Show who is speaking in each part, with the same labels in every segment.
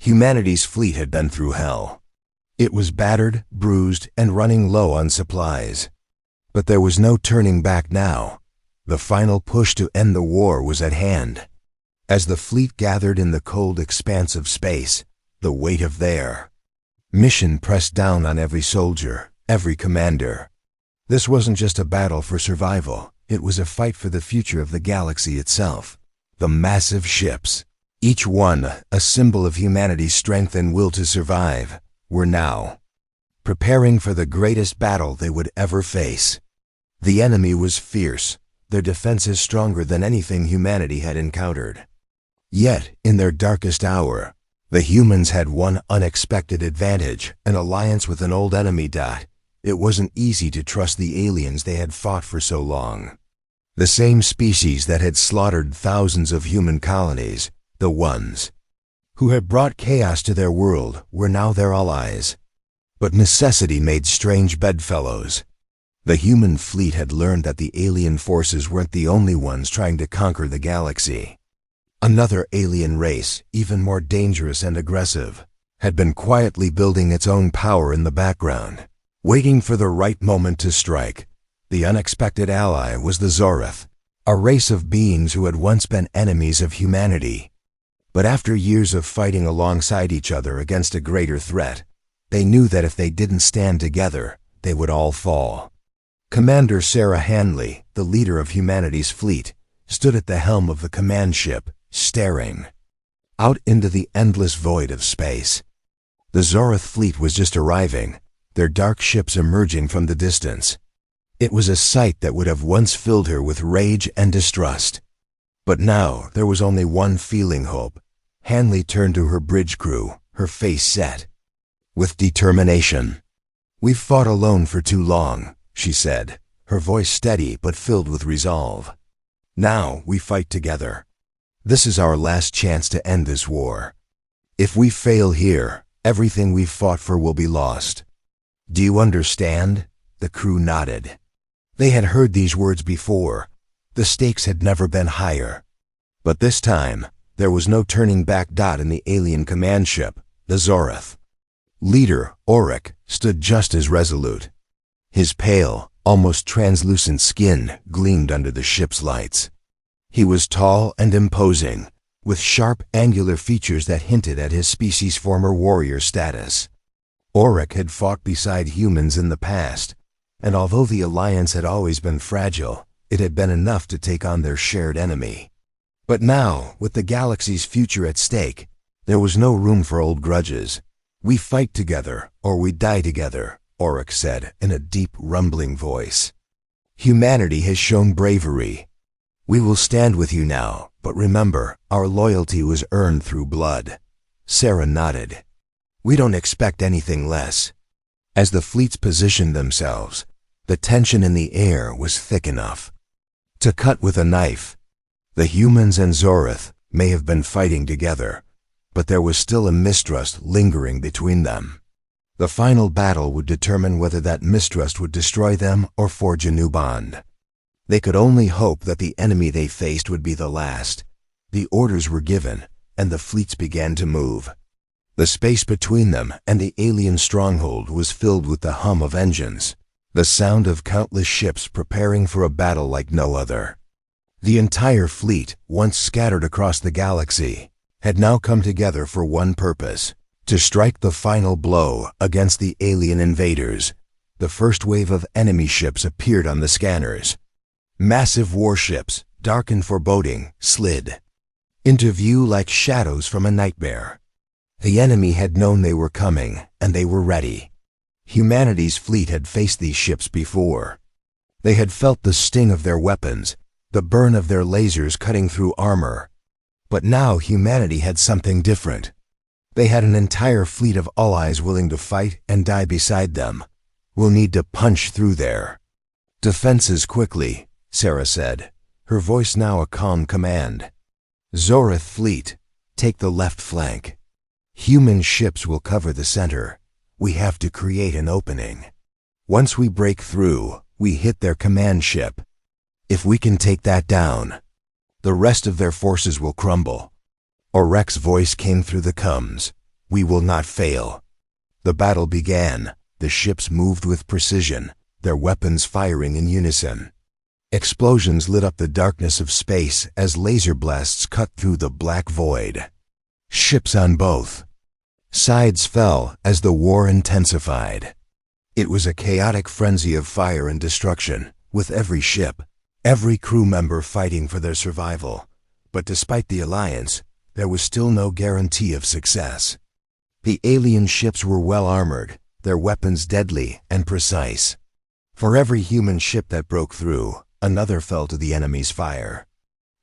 Speaker 1: Humanity's fleet had been through hell. It was battered, bruised, and running low on supplies. But there was no turning back now. The final push to end the war was at hand. As the fleet gathered in the cold expanse of space, the weight of their mission pressed down on every soldier, every commander. This wasn't just a battle for survival, it was a fight for the future of the galaxy itself. The massive ships, each one a symbol of humanity's strength and will to survive, were now preparing for the greatest battle they would ever face. The enemy was fierce, their defenses stronger than anything humanity had encountered. Yet, in their darkest hour, the humans had one unexpected advantage, an alliance with an old enemy. It wasn't easy to trust the aliens they had fought for so long. The same species that had slaughtered thousands of human colonies, the ones who had brought chaos to their world, were now their allies. But necessity made strange bedfellows. The human fleet had learned that the alien forces weren't the only ones trying to conquer the galaxy. Another alien race, even more dangerous and aggressive, had been quietly building its own power in the background, waiting for the right moment to strike. The unexpected ally was the Zorith, a race of beings who had once been enemies of humanity. But after years of fighting alongside each other against a greater threat, they knew that if they didn't stand together, they would all fall. Commander Sarah Hanley, the leader of humanity's fleet, stood at the helm of the command ship, staring out into the endless void of space. The Zorith fleet was just arriving, their dark ships emerging from the distance. It was a sight that would have once filled her with rage and distrust. But now there was only one feeling: hope. Hanley turned to her bridge crew, her face set with determination. "We've fought alone for too long," she said, her voice steady but filled with resolve. "Now we fight together. This is our last chance to end this war. If we fail here, everything we've fought for will be lost. Do you understand?" The crew nodded. They had heard these words before. The stakes had never been higher. But this time, there was no turning back. In the alien command ship, the Zorith leader, Orc, stood just as resolute. His pale, almost translucent skin gleamed under the ship's lights. He was tall and imposing, with sharp, angular features that hinted at his species' former warrior status. Orc had fought beside humans in the past, and although the alliance had always been fragile, it had been enough to take on their shared enemy. But now, with the galaxy's future at stake, there was no room for old grudges. "We fight together, or we die together," Orc said in a deep, rumbling voice. "Humanity has shown bravery. We will stand with you now, but remember, our loyalty was earned through blood." Sarah nodded. "We don't expect anything less." As the fleets positioned themselves, the tension in the air was thick enough to cut with a knife. The humans and Zorith may have been fighting together, but there was still a mistrust lingering between them. The final battle would determine whether that mistrust would destroy them or forge a new bond. They could only hope that the enemy they faced would be the last. The orders were given, and the fleets began to move. The space between them and the alien stronghold was filled with the hum of engines, the sound of countless ships preparing for a battle like no other. The entire fleet, once scattered across the galaxy, had now come together for one purpose: to strike the final blow against the alien invaders. The first wave of enemy ships appeared on the scanners. Massive warships, dark and foreboding, slid into view like shadows from a nightmare. The enemy had known they were coming, and they were ready. Humanity's fleet had faced these ships before. They had felt the sting of their weapons, the burn of their lasers cutting through armor. But now humanity had something different. They had an entire fleet of allies willing to fight and die beside them. "We'll need to punch through their defenses quickly," Sarah said, her voice now a calm command. "Zorith fleet, take the left flank. Human ships will cover the center. We have to create an opening. Once we break through, we hit their command ship. If we can take that down, the rest of their forces will crumble." Orc's voice came through the comms. We will not fail. The battle began. The ships moved with precision, their weapons firing in unison. Explosions lit up the darkness of space as laser blasts cut through the black void. Ships on both sides fell as the war intensified. It was a chaotic frenzy of fire and destruction, with every ship, every crew member fighting for their survival. But despite the alliance, there was still no guarantee of success. The alien ships were well armored, their weapons deadly and precise. For every human ship that broke through, another fell to the enemy's fire.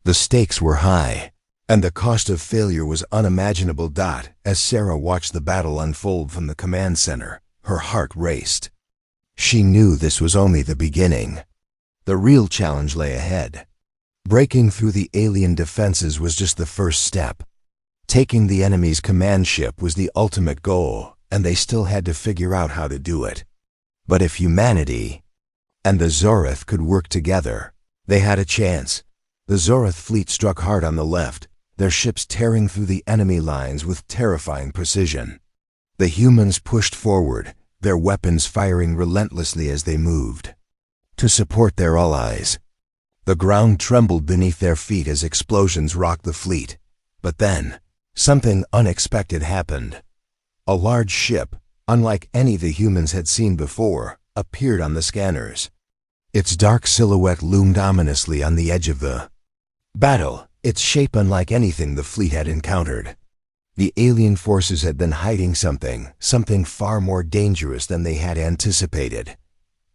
Speaker 1: The stakes were high, and the cost of failure was unimaginable. As Sarah watched the battle unfold from the command center, her heart raced. She knew this was only the beginning. The real challenge lay ahead. Breaking through the alien defenses was just the first step. Taking the enemy's command ship was the ultimate goal, and they still had to figure out how to do it. But if humanity and the Zenith could work together, they had a chance. The Zenith fleet struck hard on the left, their ships tearing through the enemy lines with terrifying precision. The humans pushed forward, their weapons firing relentlessly as they moved to support their allies. The ground trembled beneath their feet as explosions rocked the fleet. But then, something unexpected happened. A large ship, unlike any the humans had seen before, appeared on the scanners. Its dark silhouette loomed ominously on the edge of the battle, its shape unlike anything the fleet had encountered. The alien forces had been hiding something far more dangerous than they had anticipated.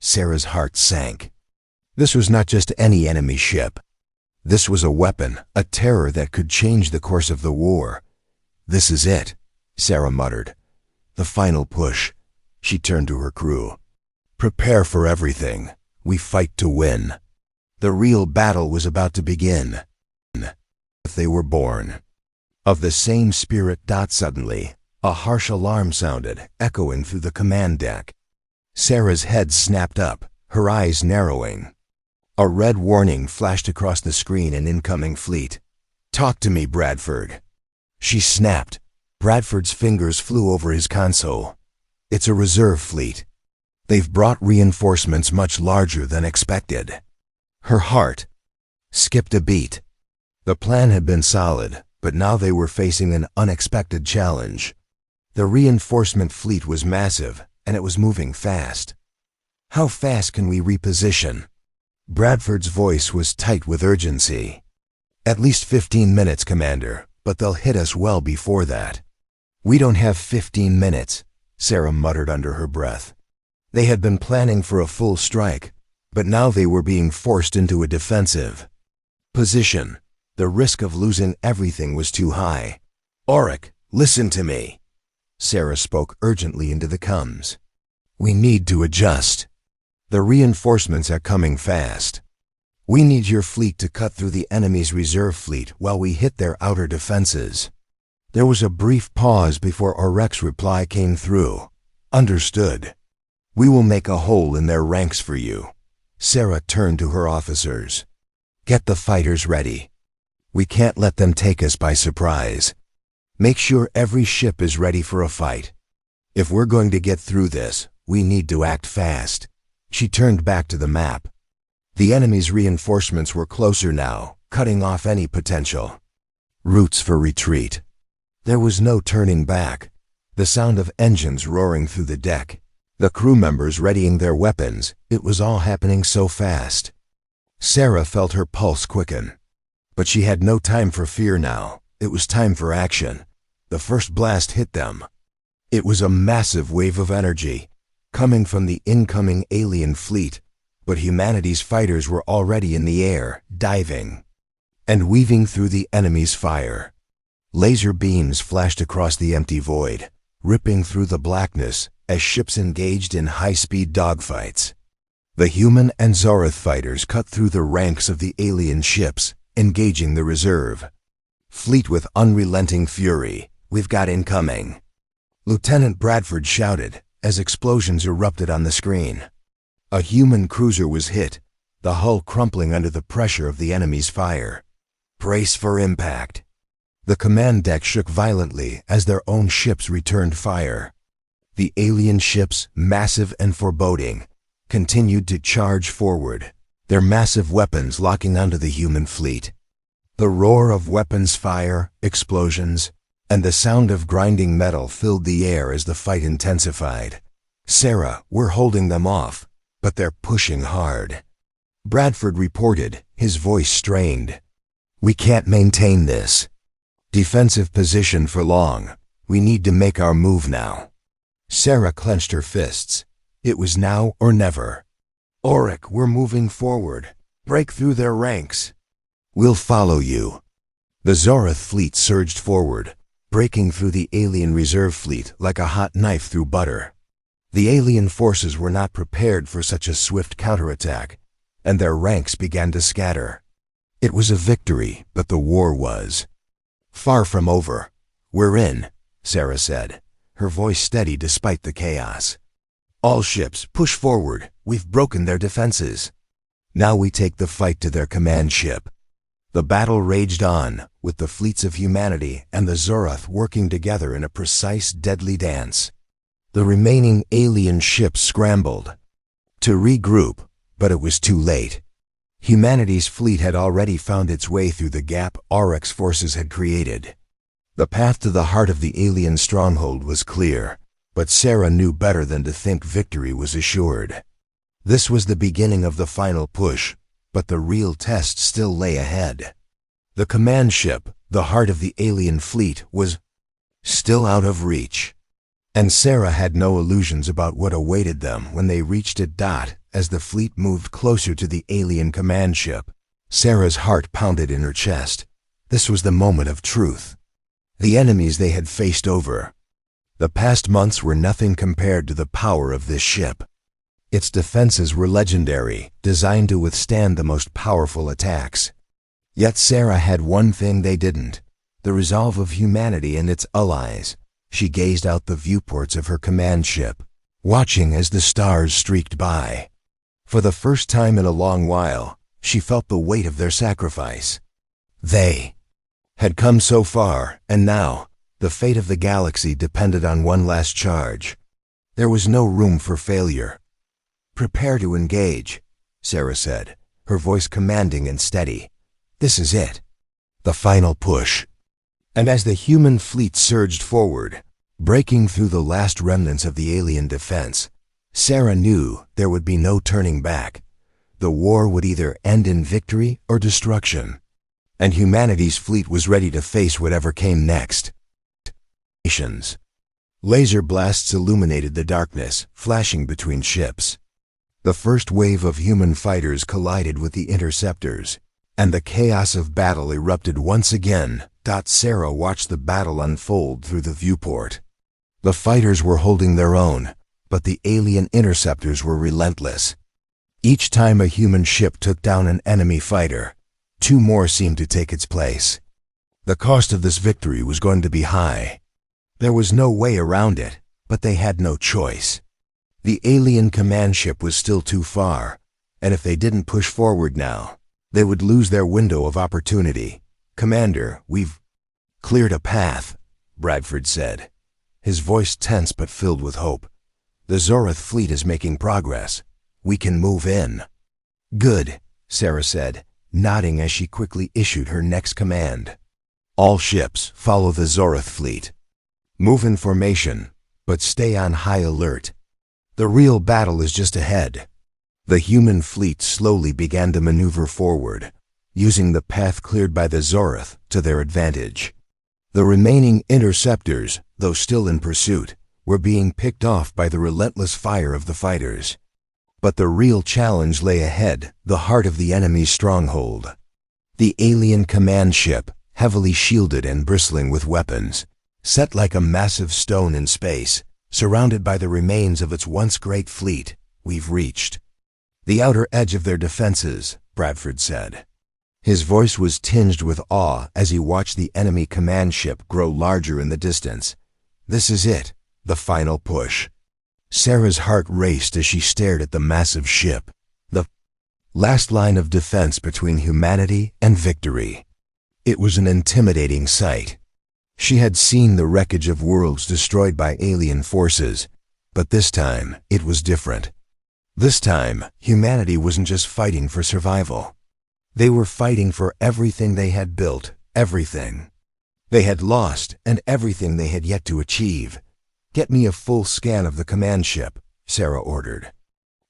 Speaker 1: Sarah's heart sank. This was not just any enemy ship. This was a weapon, a terror that could change the course of the war. "This is it," Sarah muttered. "The final push." She turned to her crew. "Prepare for everything. We fight to win." The real battle was about to begin. They were born of the same spirit. Suddenly, a harsh alarm sounded, echoing through the command deck. Sarah's head snapped up, her eyes narrowing. A red warning flashed across the screen. An incoming fleet. "Talk to me, Bradford." She snapped. Bradford's fingers flew over his console. "It's a reserve fleet. They've brought reinforcements much larger than expected." Her heart skipped a beat. The plan had been solid, but now they were facing an unexpected challenge. The reinforcement fleet was massive, and it was moving fast. "How fast can we reposition?" Bradford's voice was tight with urgency. "At least 15 minutes, Commander, but they'll hit us well before that." "We don't have 15 minutes, Sarah muttered under her breath. They had been planning for a full strike, but now they were being forced into a defensive position. The risk of losing everything was too high. "Auric, listen to me." Sarah spoke urgently into the comms. "We need to adjust. The reinforcements are coming fast. We need your fleet to cut through the enemy's reserve fleet while we hit their outer defenses." There was a brief pause before Auric's reply came through. "Understood. We will make a hole in their ranks for you." Sarah turned to her officers. "Get the fighters ready. We can't let them take us by surprise. Make sure every ship is ready for a fight. If we're going to get through this, we need to act fast." She turned back to the map. The enemy's reinforcements were closer now, cutting off any potential routes for retreat. There was no turning back. The sound of engines roaring through the deck, the crew members readying their weapons, it was all happening so fast. Sarah felt her pulse quicken. But she had no time for fear now. It was time for action. The first blast hit them. It was a massive wave of energy, coming from the incoming alien fleet, but humanity's fighters were already in the air, diving and weaving through the enemy's fire. Laser beams flashed across the empty void, ripping through the blackness as ships engaged in high-speed dogfights. The human and Zenith fighters cut through the ranks of the alien ships, engaging the reserve fleet with unrelenting fury. "We've got incoming," Lieutenant Bradford shouted as explosions erupted on the screen. A human cruiser was hit, the hull crumpling under the pressure of the enemy's fire. "Brace for impact." The command deck shook violently as their own ships returned fire. The alien ships, massive and foreboding, continued to charge forward, their massive weapons locking onto the human fleet. The roar of weapons fire, explosions, and the sound of grinding metal filled the air as the fight intensified. "Sarah, we're holding them off, but they're pushing hard," Bradford reported, his voice strained. "We can't maintain this defensive position for long. We need to make our move now." Sarah clenched her fists. It was now or never. "Auric, we're moving forward. Break through their ranks." "We'll follow you." The Zorith fleet surged forward, breaking through the alien reserve fleet like a hot knife through butter. The alien forces were not prepared for such a swift counterattack, and their ranks began to scatter. It was a victory, but the war was far from over. "We're in," Sarah said, her voice steady despite the chaos. "All ships, push forward. We've broken their defenses. Now we take the fight to their command ship." The battle raged on, with the fleets of humanity and the Zorith working together in a precise, deadly dance. The remaining alien ships scrambled to regroup, but it was too late. Humanity's fleet had already found its way through the gap Auric's forces had created. The path to the heart of the alien stronghold was clear, but Sarah knew better than to think victory was assured. This was the beginning of the final push, but the real test still lay ahead. The command ship, the heart of the alien fleet, was still out of reach. And Sarah had no illusions about what awaited them when they reached it. As the fleet moved closer to the alien command ship, Sarah's heart pounded in her chest. This was the moment of truth. The enemies they had faced over the past months were nothing compared to the power of this ship. Its defenses were legendary, designed to withstand the most powerful attacks. Yet Sarah had one thing they didn't: the resolve of humanity and its allies. She gazed out the viewports of her command ship, watching as the stars streaked by. For the first time in a long while, she felt the weight of their sacrifice. They had come so far, and now, the fate of the galaxy depended on one last charge. There was no room for failure. "Prepare to engage," Sarah said, her voice commanding and steady. "This is it. The final push." And as the human fleet surged forward, breaking through the last remnants of the alien defense, Sarah knew there would be no turning back. The war would either end in victory or destruction, and humanity's fleet was ready to face whatever came next. Laser blasts illuminated the darkness, flashing between ships. The first wave of human fighters collided with the interceptors, and the chaos of battle erupted once again. Sarah watched the battle unfold through the viewport. The fighters were holding their own, but the alien interceptors were relentless. Each time a human ship took down an enemy fighter, two more seemed to take its place. The cost of this victory was going to be high. There was no way around it, but they had no choice. The alien command ship was still too far, and if they didn't push forward now, they would lose their window of opportunity. "Commander, we've cleared a path," Bradford said, his voice tense but filled with hope. "The Zorith fleet is making progress. We can move in." "Good," Sarah said, nodding as she quickly issued her next command. "All ships, follow the Zorith fleet. Move in formation, but stay on high alert. The real battle is just ahead." The human fleet slowly began to maneuver forward, using the path cleared by the Zorith to their advantage. The remaining interceptors, though still in pursuit, were being picked off by the relentless fire of the fighters. But the real challenge lay ahead, the heart of the enemy's stronghold. The alien command ship, heavily shielded and bristling with weapons, set like a massive stone in space, surrounded by the remains of its once great fleet. "We've reached the outer edge of their defenses," Bradford said. His voice was tinged with awe as he watched the enemy command ship grow larger in the distance. "This is it, the final push." Sarah's heart raced as she stared at the massive ship, the last line of defense between humanity and victory. It was an intimidating sight. She had seen the wreckage of worlds destroyed by alien forces, but this time it was different. This time, humanity wasn't just fighting for survival. They were fighting for everything they had built, everything they had lost, and everything they had yet to achieve. "Get me a full scan of the command ship," Sarah ordered.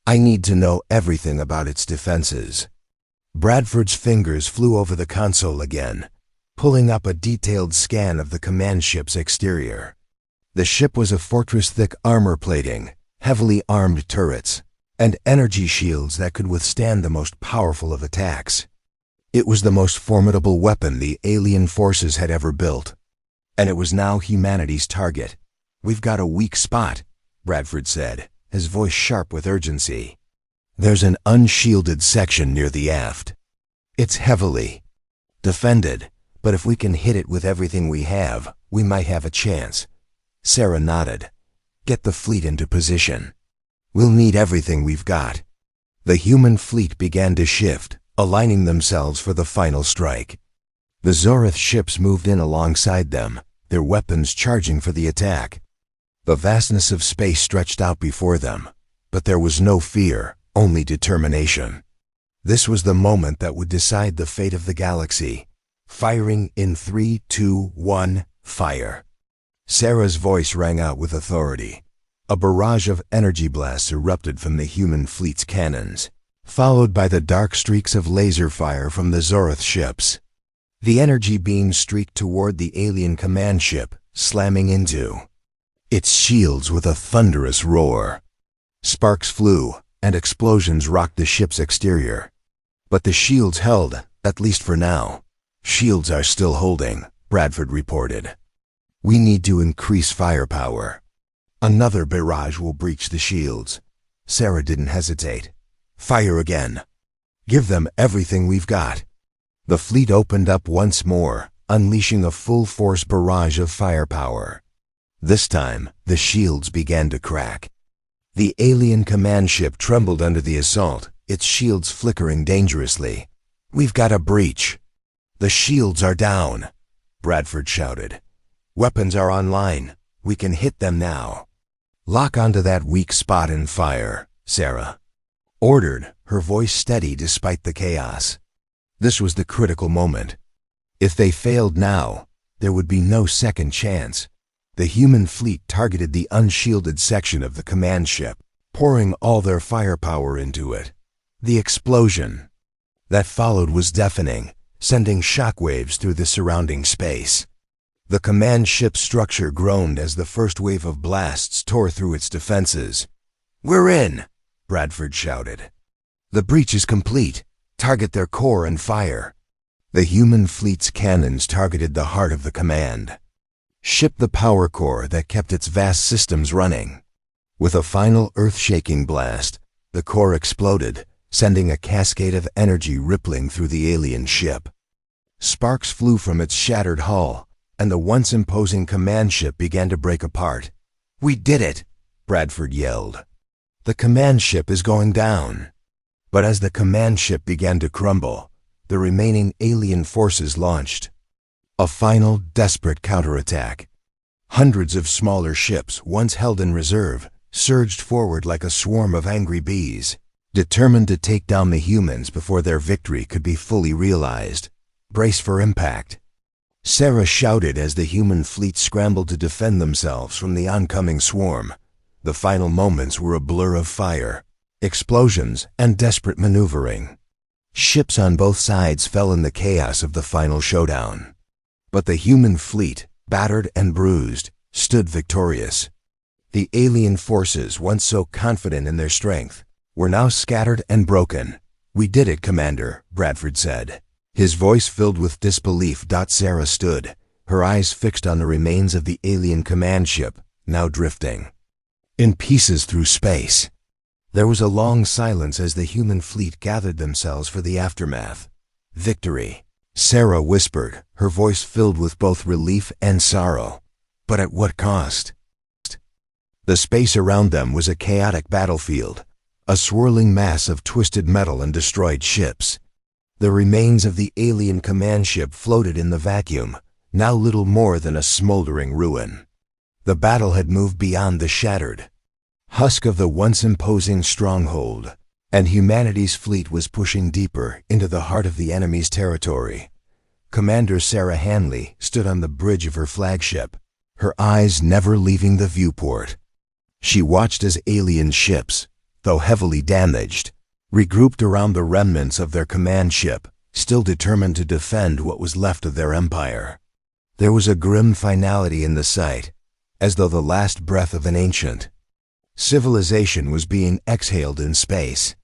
Speaker 1: "I need to know everything about its defenses." Bradford's fingers flew over the console again, pulling up a detailed scan of the command ship's exterior. The ship was a fortress-thick armor plating, heavily armed turrets, and energy shields that could withstand the most powerful of attacks. It was the most formidable weapon the alien forces had ever built, and it was now humanity's target. "We've got a weak spot," Bradford said, his voice sharp with urgency. "There's an unshielded section near the aft. It's heavily defended, but if we can hit it with everything we have, we might have a chance." Sarah nodded. "Get the fleet into position. We'll need everything we've got." The human fleet began to shift, aligning themselves for the final strike. The Zenith ships moved in alongside them, their weapons charging for the attack. The vastness of space stretched out before them, but there was no fear, only determination. This was the moment that would decide the fate of the galaxy. Firing in 3, 2, 1, fire. Sarah's voice rang out with authority. A barrage of energy blasts erupted from the human fleet's cannons, followed by the dark streaks of laser fire from the Zenith ships. The energy beams streaked toward the alien command ship, slamming into its shields with a thunderous roar. Sparks flew, and explosions rocked the ship's exterior. But the shields held, at least for now. "Shields are still holding," Bradford reported. "We need to increase firepower. Another barrage will breach the shields." Sarah didn't hesitate. "Fire again. Give them everything we've got." The fleet opened up once more, unleashing a full-force barrage of firepower. This time, the shields began to crack. The alien command ship trembled under the assault, its shields flickering dangerously. "We've got a breach." "The shields are down," Bradford shouted. "Weapons are online. We can hit them now." "Lock onto that weak spot and fire," Sarah ordered, her voice steady despite the chaos. This was the critical moment. If they failed now, there would be no second chance. The human fleet targeted the unshielded section of the command ship, pouring all their firepower into it. The explosion that followed was deafening, sending shockwaves through the surrounding space. The command ship's structure groaned as the first wave of blasts tore through its defenses. "We're in!" Bradford shouted. "The breach is complete. Target their core and fire." The human fleet's cannons targeted the heart of the command. Ship the power core that kept its vast systems running. With a final earth-shaking blast, the core exploded, sending a cascade of energy rippling through the alien ship. Sparks flew from its shattered hull, and the once imposing command ship began to break apart. "We did it!" Bradford yelled. "The command ship is going down." But as the command ship began to crumble, the remaining alien forces launched a final, desperate counterattack. Hundreds of smaller ships, once held in reserve, surged forward like a swarm of angry bees, determined to take down the humans before their victory could be fully realized. "Brace for impact," Sarah shouted as the human fleet scrambled to defend themselves from the oncoming swarm. The final moments were a blur of fire, explosions, and desperate maneuvering. Ships on both sides fell in the chaos of the final showdown. But the human fleet, battered and bruised, stood victorious. The alien forces, once so confident in their strength, were now scattered and broken. "We did it, Commander," Bradford said, his voice filled with disbelief. Sarah stood, her eyes fixed on the remains of the alien command ship, now drifting in pieces through space. There was a long silence as the human fleet gathered themselves for the aftermath. "Victory," Sarah whispered, her voice filled with both relief and sorrow. "But at what cost?" The space around them was a chaotic battlefield, a swirling mass of twisted metal and destroyed ships. The remains of the alien command ship floated in the vacuum, now little more than a smoldering ruin. The battle had moved beyond the shattered husk of the once imposing stronghold, and humanity's fleet was pushing deeper into the heart of the enemy's territory. Commander Sarah Hanley stood on the bridge of her flagship, her eyes never leaving the viewport. She watched as alien ships, though heavily damaged, regrouped around the remnants of their command ship, still determined to defend what was left of their empire. There was a grim finality in the sight, as though the last breath of an ancient civilization was being exhaled in space.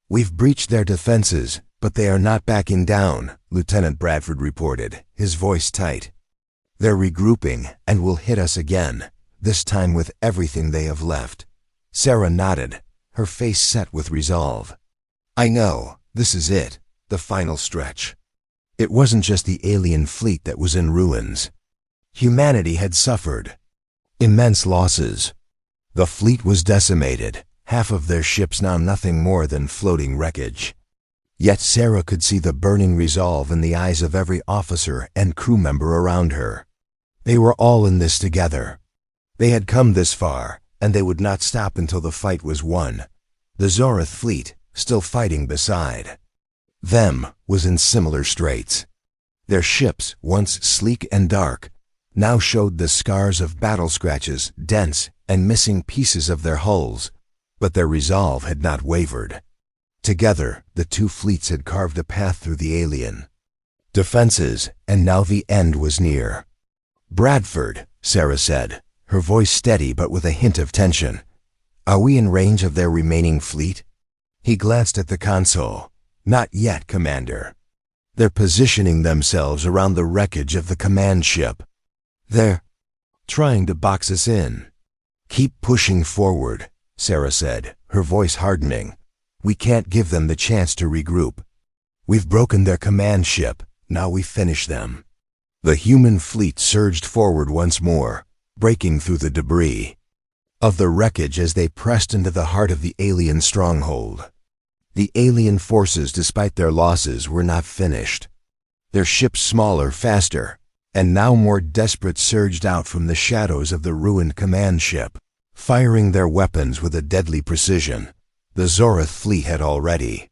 Speaker 1: "We've breached their defenses, but they are not backing down," Lieutenant Bradford reported, his voice tight. "They're regrouping and will hit us again, this time with everything they have left." Sarah nodded, her face set with resolve. "I know, this is it, the final stretch." It wasn't just the alien fleet that was in ruins. Humanity had suffered immense losses. The fleet was decimated, half of their ships now nothing more than floating wreckage. Yet Sarah could see the burning resolve in the eyes of every officer and crew member around her. They were all in this together. They had come this far, and they would not stop until the fight was won. The Zenith fleet, still fighting beside them, was in similar straits. Their ships, once sleek and dark, now showed the scars of battle scratches, dents, and missing pieces of their hulls, but their resolve had not wavered. Together, the two fleets had carved a path through the alien defenses, and now the end was near. "Bradford," Sarah said, her voice steady but with a hint of tension, "are we in range of their remaining fleet?" He glanced at the console. "Not yet, Commander. They're positioning themselves around the wreckage of the command ship. They're trying to box us in." "Keep pushing forward," Sarah said, her voice hardening. "We can't give them the chance to regroup. We've broken their command ship, now we finish them." The human fleet surged forward once more, breaking through the debris of the wreckage as they pressed into the heart of the alien stronghold. The alien forces, despite their losses, were not finished. Their ships, smaller, faster, and now more desperate, surged out from the shadows of the ruined command ship, firing their weapons with a deadly precision. The Zenith fleet had already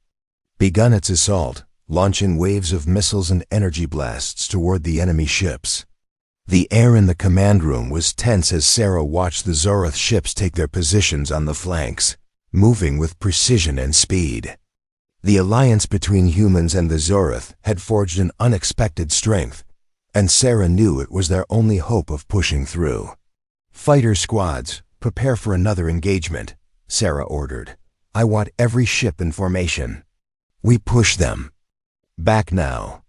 Speaker 1: begun its assault, launching waves of missiles and energy blasts toward the enemy ships. The air in the command room was tense as Sarah watched the Zenith ships take their positions on the flanks, moving with precision and speed. The alliance between humans and the Zenith had forged an unexpected strength, and Sarah knew it was their only hope of pushing through. "Fighter squads, prepare for another engagement," Sarah ordered. "I want every ship in formation. We push them back now."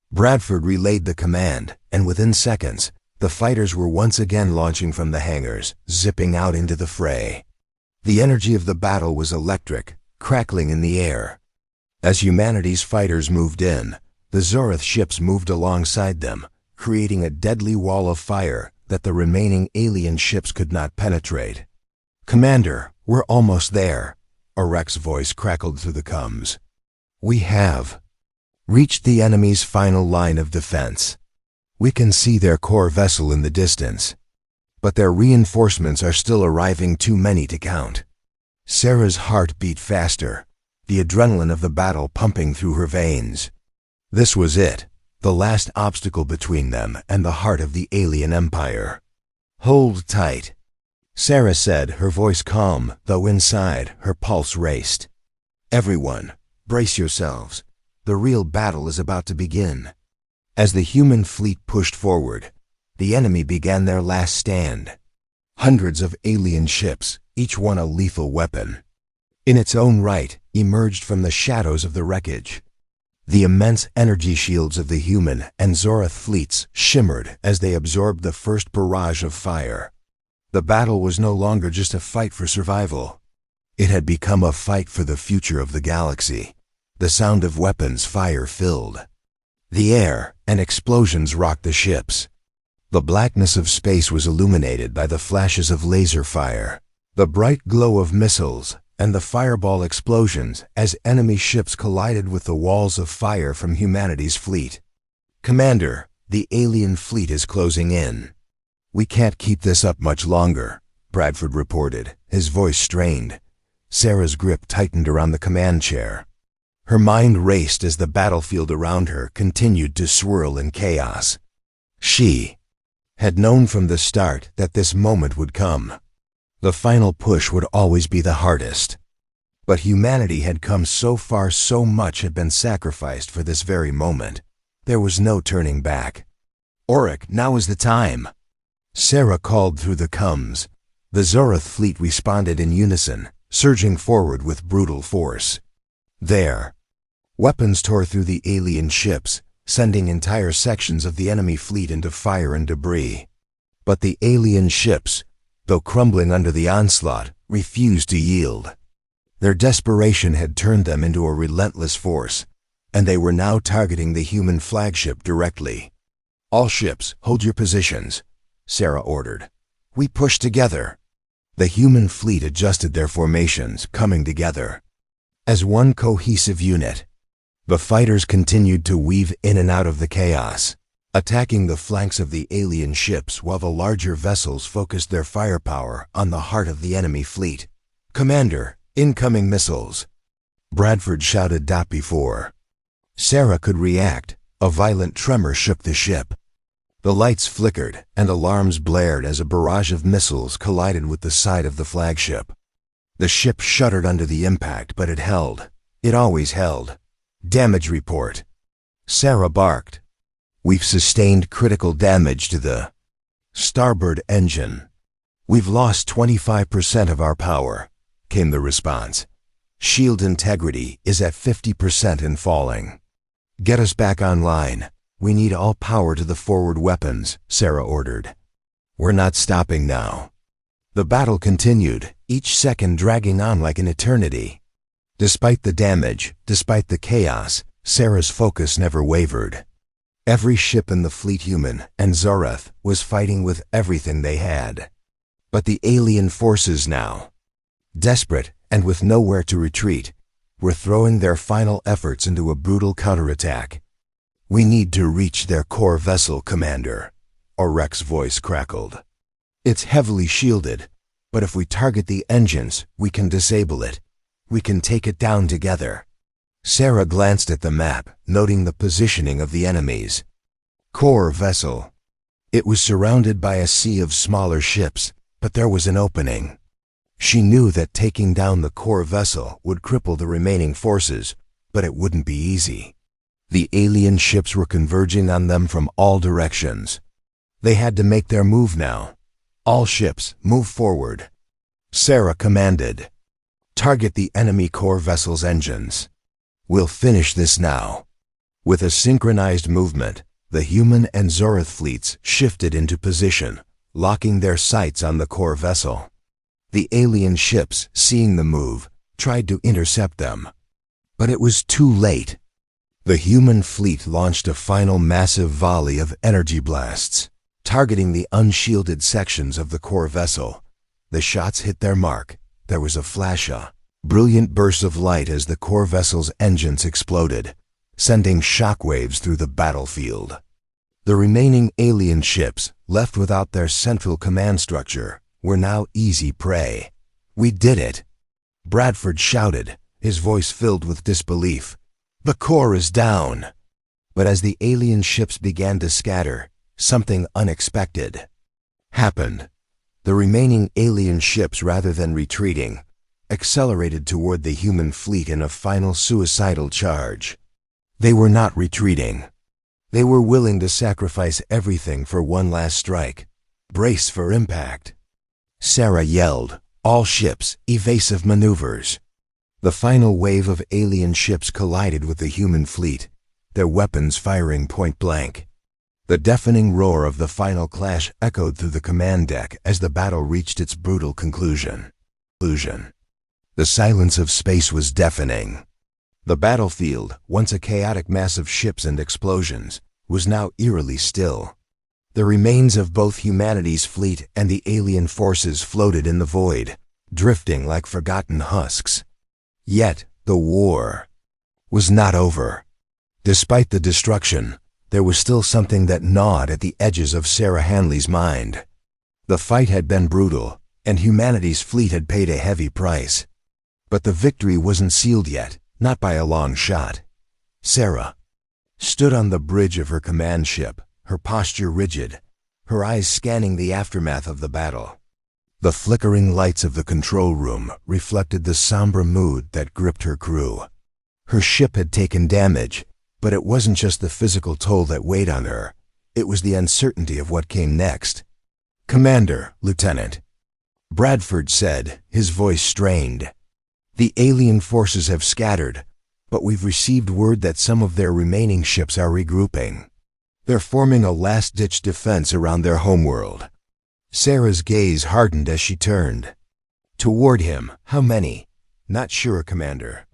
Speaker 1: Bradford relayed the command, and within seconds, the fighters were once again launching from the hangars, zipping out into the fray. The energy of the battle was electric, crackling in the air. As humanity's fighters moved in, the Zenith ships moved alongside them, creating a deadly wall of fire that the remaining alien ships could not penetrate. "Commander, we're almost there," Orc's voice crackled through the comms. "We have reached the enemy's final line of defense. We can see their core vessel in the distance, but their reinforcements are still arriving, too many to count." Sarah's heart beat faster, the adrenaline of the battle pumping through her veins. This was it, the last obstacle between them and the heart of the alien empire. "Hold tight," Sarah said, her voice calm, though inside her pulse raced. "Everyone, brace yourselves. The real battle is about to begin." As the human fleet pushed forward, the enemy began their last stand. Hundreds of alien ships, each one a lethal weapon, in its own right, emerged from the shadows of the wreckage. The immense energy shields of the human and Zenith fleets shimmered as they absorbed the first barrage of fire. The battle was no longer just a fight for survival. It had become a fight for the future of the galaxy. The sound of weapons fire filled the air, and explosions rocked the ships. The blackness of space was illuminated by the flashes of laser fire, the bright glow of missiles, and the fireball explosions as enemy ships collided with the walls of fire from humanity's fleet. "Commander, the alien fleet is closing in. We can't keep this up much longer," Bradford reported, his voice strained. Sarah's grip tightened around the command chair. Her mind raced as the battlefield around her continued to swirl in chaos. She had known from the start that this moment would come. The final push would always be the hardest. But humanity had come so far, so much had been sacrificed for this very moment. There was no turning back. "Auric, now is the time," Sarah called through the comms. The Zenith fleet responded in unison, surging forward with brutal force. There, weapons tore through the alien ships, sending entire sections of the enemy fleet into fire and debris. But the alien ships, though crumbling under the onslaught, refused to yield. Their desperation had turned them into a relentless force, and they were now targeting the human flagship directly. "All ships, hold your positions," Sarah ordered. "We push together." The human fleet adjusted their formations, coming together as one cohesive unit. The fighters continued to weave in and out of the chaos, attacking the flanks of the alien ships while the larger vessels focused their firepower on the heart of the enemy fleet. "Commander, incoming missiles!" Bradford shouted before Sarah could react. A violent tremor shook the ship. The lights flickered and alarms blared as a barrage of missiles collided with the side of the flagship. The ship shuddered under the impact, but it held. It always held. "Damage report," Sarah barked. "We've sustained critical damage to the starboard engine. We've lost 25% of our power," came the response. "Shield integrity is at 50% and falling. Get us back online. We need all power to the forward weapons," Sarah ordered. "We're not stopping now." The battle continued, each second dragging on like an eternity. Despite the damage, despite the chaos, Sarah's focus never wavered. Every ship in the fleet, human and Zenith, was fighting with everything they had. But the alien forces now, desperate and with nowhere to retreat, were throwing their final efforts into a brutal counterattack. "We need to reach their core vessel, Commander," Orc's voice crackled. "It's heavily shielded, but if we target the engines, we can disable it. We can take it down together." Sarah glanced at the map, noting the positioning of the enemies. Core vessel. It was surrounded by a sea of smaller ships, but there was an opening. She knew that taking down the core vessel would cripple the remaining forces, but it wouldn't be easy. The alien ships were converging on them from all directions. They had to make their move now. "All ships, move forward," Sarah commanded. "Target the enemy core vessel's engines. We'll finish this now." With a synchronized movement, the human and Zenith fleets shifted into position, locking their sights on the core vessel. The alien ships, seeing the move, tried to intercept them. But it was too late. The human fleet launched a final massive volley of energy blasts, targeting the unshielded sections of the core vessel. The shots hit their mark. There was a flash, a brilliant burst of light as the core vessel's engines exploded, sending shockwaves through the battlefield. The remaining alien ships, left without their central command structure, were now easy prey. "We did it!" Bradford shouted, his voice filled with disbelief. "The core is down!" But as the alien ships began to scatter, something unexpected happened. The remaining alien ships, rather than retreating, accelerated toward the human fleet in a final suicidal charge. They were not retreating. They were willing to sacrifice everything for one last strike. "Brace for impact," Sarah yelled. "All ships, evasive maneuvers." The final wave of alien ships collided with the human fleet, their weapons firing point blank. The deafening roar of the final clash echoed through the command deck as the battle reached its brutal conclusion. The silence of space was deafening. The battlefield, once a chaotic mass of ships and explosions, was now eerily still. The remains of both humanity's fleet and the alien forces floated in the void, drifting like forgotten husks. Yet, the war was not over. Despite the destruction, there was still something that gnawed at the edges of Sarah Hanley's mind. The fight had been brutal, and humanity's fleet had paid a heavy price. But the victory wasn't sealed yet, not by a long shot. Sarah stood on the bridge of her command ship, her posture rigid, her eyes scanning the aftermath of the battle. The flickering lights of the control room reflected the somber mood that gripped her crew. Her ship had taken damage, but it wasn't just the physical toll that weighed on her. It was the uncertainty of what came next. "Commander, Lieutenant," Bradford said, his voice strained. "The alien forces have scattered, but we've received word that some of their remaining ships are regrouping. They're forming a last-ditch defense around their homeworld." Sarah's gaze hardened as she turned toward him. "How many?" "Not sure, Commander.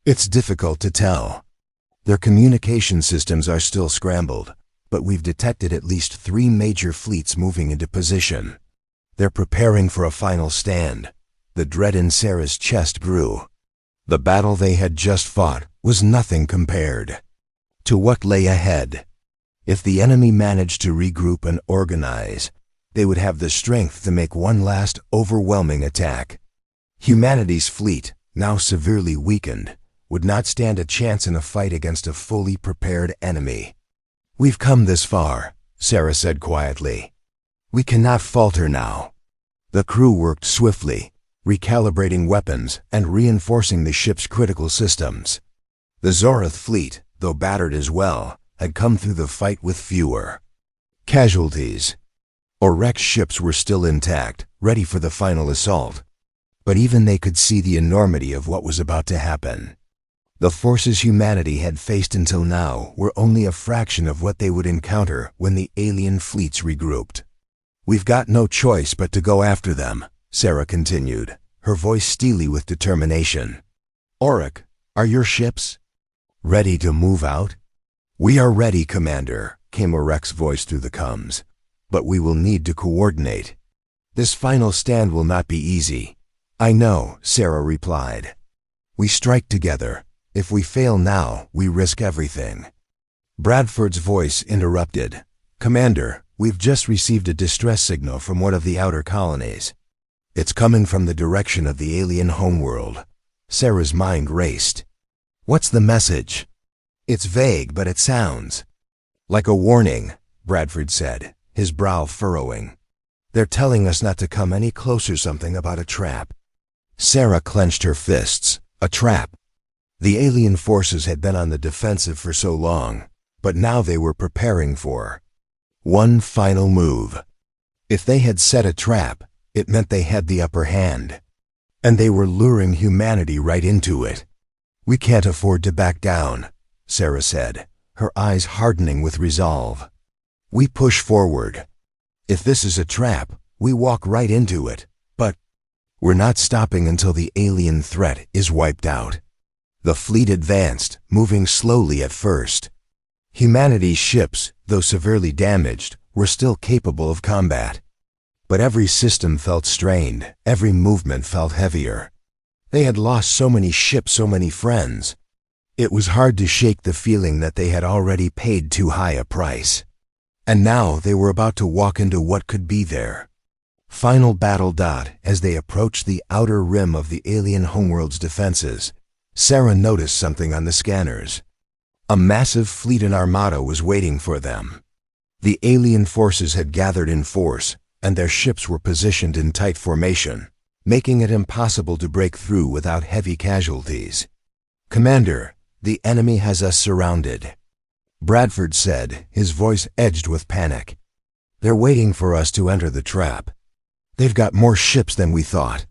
Speaker 1: It's difficult to tell. Their communication systems are still scrambled, but we've detected at least 3 major fleets moving into position. They're preparing for a final stand." The dread in Sarah's chest grew. The battle they had just fought was nothing compared to what lay ahead. If the enemy managed to regroup and organize, they would have the strength to make one last overwhelming attack. Humanity's fleet, now severely weakened, would not stand a chance in a fight against a fully prepared enemy. "We've come this far," Sarah said quietly. "We cannot falter now." The crew worked swiftly, recalibrating weapons and reinforcing the ship's critical systems. The Zorith fleet, though battered as well, had come through the fight with fewer casualties. Orcs ships were still intact, ready for the final assault. But even they could see the enormity of what was about to happen. The forces humanity had faced until now were only a fraction of what they would encounter when the alien fleets regrouped. "We've got no choice but to go after them," Sarah continued, her voice steely with determination. "Auric, are your ships ready to move out?" "We are ready, Commander," came Orc's voice through the comms. "But we will need to coordinate. This final stand will not be easy." "I know," Sarah replied. "We strike together. If we fail now, we risk everything." Bradford's voice interrupted. "Commander, we've just received a distress signal from one of the outer colonies. It's coming from the direction of the alien homeworld." Sarah's mind raced. "What's the message?" "It's vague, but it sounds like a warning," Bradford said, his brow furrowing. "They're telling us not to come any closer, something about a trap." Sarah clenched her fists. A trap. The alien forces had been on the defensive for so long, but now they were preparing for one final move. If they had set a trap, it meant they had the upper hand, and they were luring humanity right into it. "We can't afford to back down," Sarah said, her eyes hardening with resolve. "We push forward. If this is a trap, we walk right into it, but we're not stopping until the alien threat is wiped out." The fleet advanced, moving slowly at first. Humanity's ships, though severely damaged, were still capable of combat. But every system felt strained, every movement felt heavier. They had lost so many ships, so many friends. It was hard to shake the feeling that they had already paid too high a price. And now they were about to walk into what could be their final battle. As they approached the outer rim of the alien homeworld's defenses, Sarah noticed something on the scanners. A massive fleet and armada was waiting for them. The alien forces had gathered in force, and their ships were positioned in tight formation, making it impossible to break through without heavy casualties. "Commander, the enemy has us surrounded," Bradford said, his voice edged with panic. "They're waiting for us to enter the trap. They've got more ships than we thought."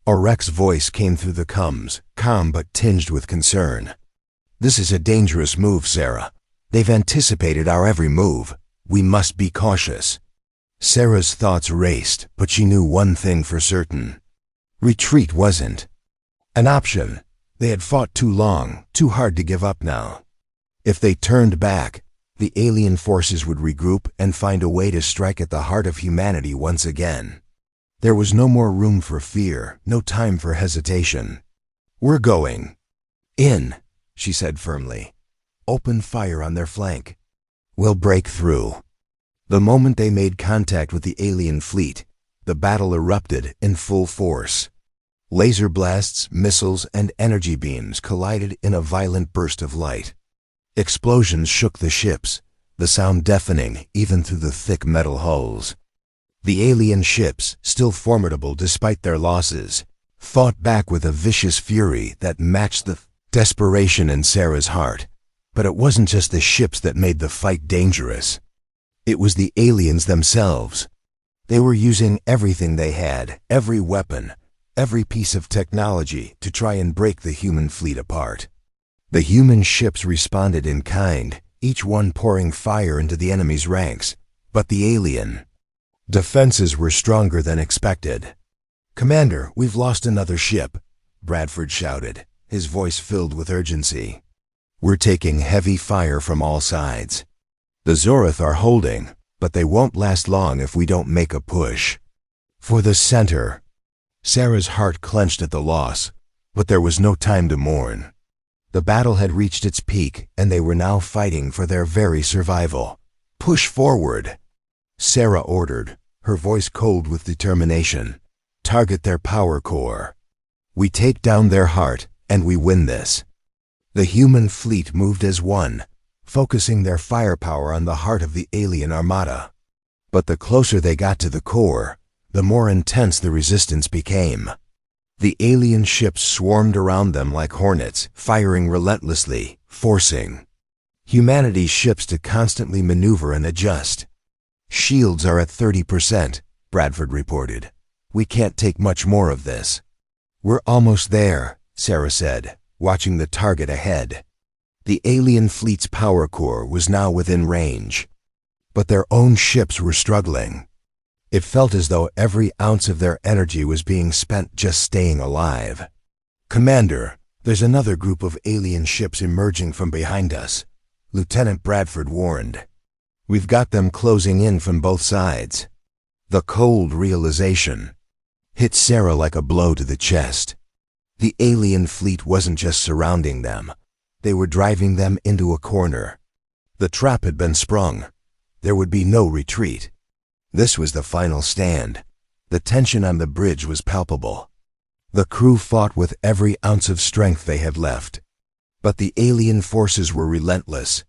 Speaker 1: Orc's voice came through the comms, calm but tinged with concern. "This is a dangerous move, Sarah. They've anticipated our every move. We must be cautious." Sarah's thoughts raced, but she knew one thing for certain. Retreat wasn't an option. They had fought too long, too hard to give up now. If they turned back, the alien forces would regroup and find a way to strike at the heart of humanity once again. There was no more room for fear, no time for hesitation. "We're going in," she said firmly. "Open fire on their flank. We'll break through." The moment they made contact with the alien fleet, the battle erupted in full force. Laser blasts, missiles, and energy beams collided in a violent burst of light. Explosions shook the ships, the sound deafening even through the thick metal hulls. The alien ships, still formidable despite their losses, fought back with a vicious fury that matched the desperation in Sarah's heart. But it wasn't just the ships that made the fight dangerous. It was the aliens themselves. They were using everything they had, every weapon, every piece of technology to try and break the human fleet apart. The human ships responded in kind, each one pouring fire into the enemy's ranks, but the alien defenses were stronger than expected. "Commander, we've lost another ship," Bradford shouted, his voice filled with urgency. "We're taking heavy fire from all sides. The Zorith are holding, but they won't last long if we don't make a push. For the center." Sarah's heart clenched at the loss, but there was no time to mourn. The battle had reached its peak, and they were now fighting for their very survival. "Push forward," Sarah ordered, her voice cold with determination. "Target their power core. We take down their heart, and we win this." The human fleet moved as one, focusing their firepower on the heart of the alien armada. But the closer they got to the core, the more intense the resistance became. The alien ships swarmed around them like hornets, firing relentlessly, forcing humanity's ships to constantly maneuver and adjust. "Shields are at 30%, Bradford reported. "We can't take much more of this." "We're almost there," Sarah said, watching the target ahead. The alien fleet's power core was now within range, but their own ships were struggling. It felt as though every ounce of their energy was being spent just staying alive. "Commander, there's another group of alien ships emerging from behind us," Lieutenant Bradford warned. "We've got them closing in from both sides." The cold realization hit Sarah like a blow to the chest. The alien fleet wasn't just surrounding them. They were driving them into a corner. The trap had been sprung. There would be no retreat. This was the final stand. The tension on the bridge was palpable. The crew fought with every ounce of strength they had left. But the alien forces were relentless.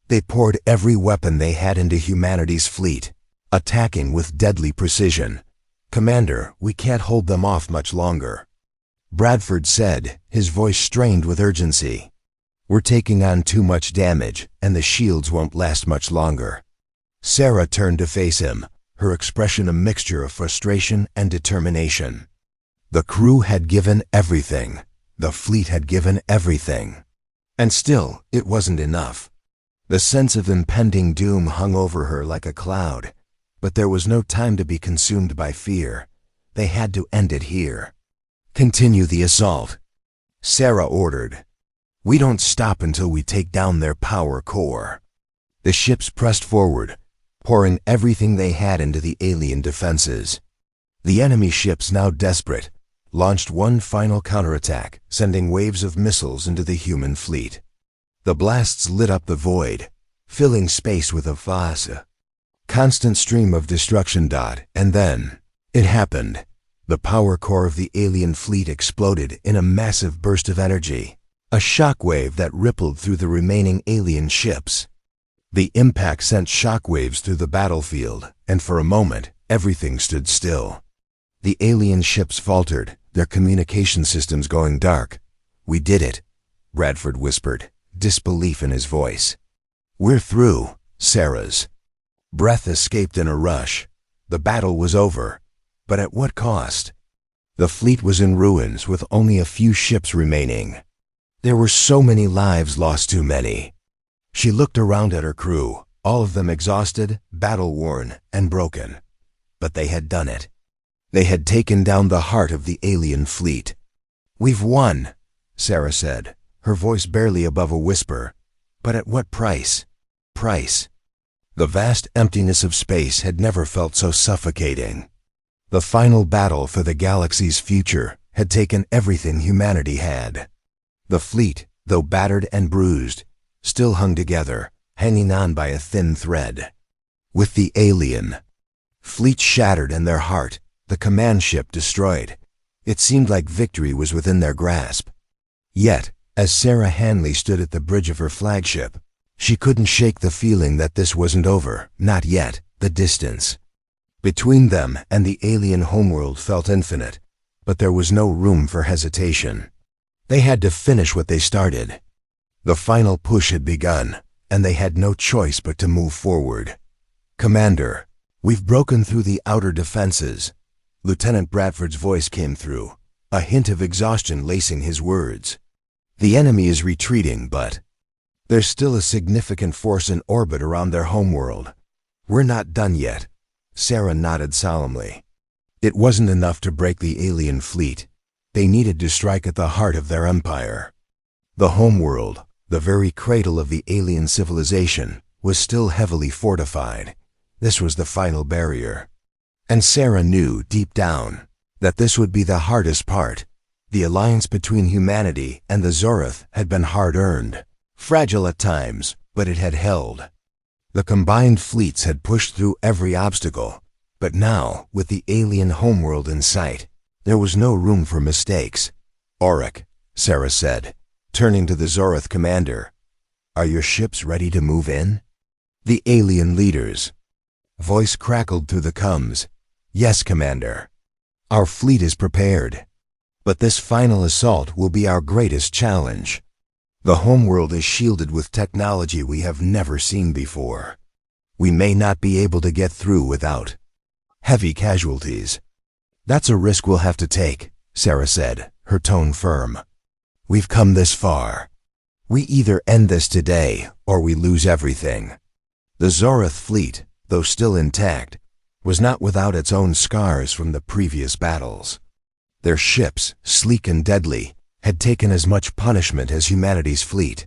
Speaker 1: They poured every weapon they had into humanity's fleet, attacking with deadly precision. "Commander, we can't hold them off much longer," Bradford said, his voice strained with urgency. "We're taking on too much damage, and the shields won't last much longer." Sarah turned to face him, her expression a mixture of frustration and determination. The crew had given everything. The fleet had given everything. And still, it wasn't enough. The sense of impending doom hung over her like a cloud, but there was no time to be consumed by fear. They had to end it here. "Continue the assault," Sarah ordered. "We don't stop until we take down their power core." The ships pressed forward, pouring everything they had into the alien defenses. The enemy ships, now desperate, launched one final counterattack, sending waves of missiles into the human fleet. The blasts lit up the void, filling space with a vast, constant stream of destruction. And then, it happened. The power core of the alien fleet exploded in a massive burst of energy, a shockwave that rippled through the remaining alien ships. The impact sent shockwaves through the battlefield, and for a moment, everything stood still. The alien ships faltered, their communication systems going dark. "We did it," Bradford whispered, disbelief in his voice. "We're through," Sarah's breath escaped in a rush. The battle was over, but at what cost? The fleet was in ruins with only a few ships remaining. There were so many lives lost, too many. She looked around at her crew, all of them exhausted, battle-worn, and broken. But they had done it. They had taken down the heart of the alien fleet. "We've won," Sarah said, her voice barely above a whisper. "But at what price?" Price. The vast emptiness of space had never felt so suffocating. The final battle for the galaxy's future had taken everything humanity had. The fleet, though battered and bruised, still hung together, hanging on by a thin thread. With the alien fleet shattered and their heart, the command ship destroyed, it seemed like victory was within their grasp. Yet, as Sarah Hanley stood at the bridge of her flagship, she couldn't shake the feeling that this wasn't over, not yet. The distance between them and the alien homeworld felt infinite, but there was no room for hesitation. They had to finish what they started. The final push had begun, and they had no choice but to move forward. "Commander, we've broken through the outer defenses." Lieutenant Bradford's voice came through, a hint of exhaustion lacing his words. "The enemy is retreating, but there's still a significant force in orbit around their homeworld. We're not done yet." Sarah nodded solemnly. It wasn't enough to break the alien fleet. They needed to strike at the heart of their empire. The homeworld, the very cradle of the alien civilization, was still heavily fortified. This was the final barrier. And Sarah knew, deep down, that this would be the hardest part. The alliance between humanity and the Zorith had been hard-earned, fragile at times, but it had held. The combined fleets had pushed through every obstacle, but now, with the alien homeworld in sight, there was no room for mistakes. "Auric," Sarah said, turning to the Zorith commander, "are your ships ready to move in?" The alien leader's voice crackled through the comms. "Yes, Commander. Our fleet is prepared. But this final assault will be our greatest challenge. The homeworld is shielded with technology we have never seen before. We may not be able to get through without heavy casualties." "That's a risk we'll have to take," Sarah said, her tone firm. "We've come this far. We either end this today or we lose everything." The Zorith fleet, though still intact, was not without its own scars from the previous battles. Their ships, sleek and deadly, had taken as much punishment as humanity's fleet.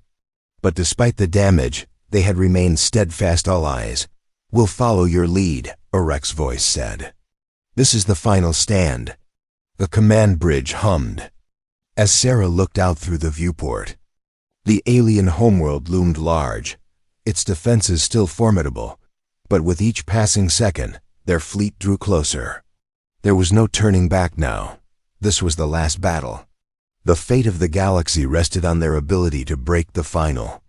Speaker 1: But despite the damage, they had remained steadfast allies. "We'll follow your lead," Auric's voice said. "This is the final stand." The command bridge hummed. As Sarah looked out through the viewport, the alien homeworld loomed large, its defenses still formidable, but with each passing second, their fleet drew closer. There was no turning back now. This was the last battle. The fate of the galaxy rested on their ability to break the final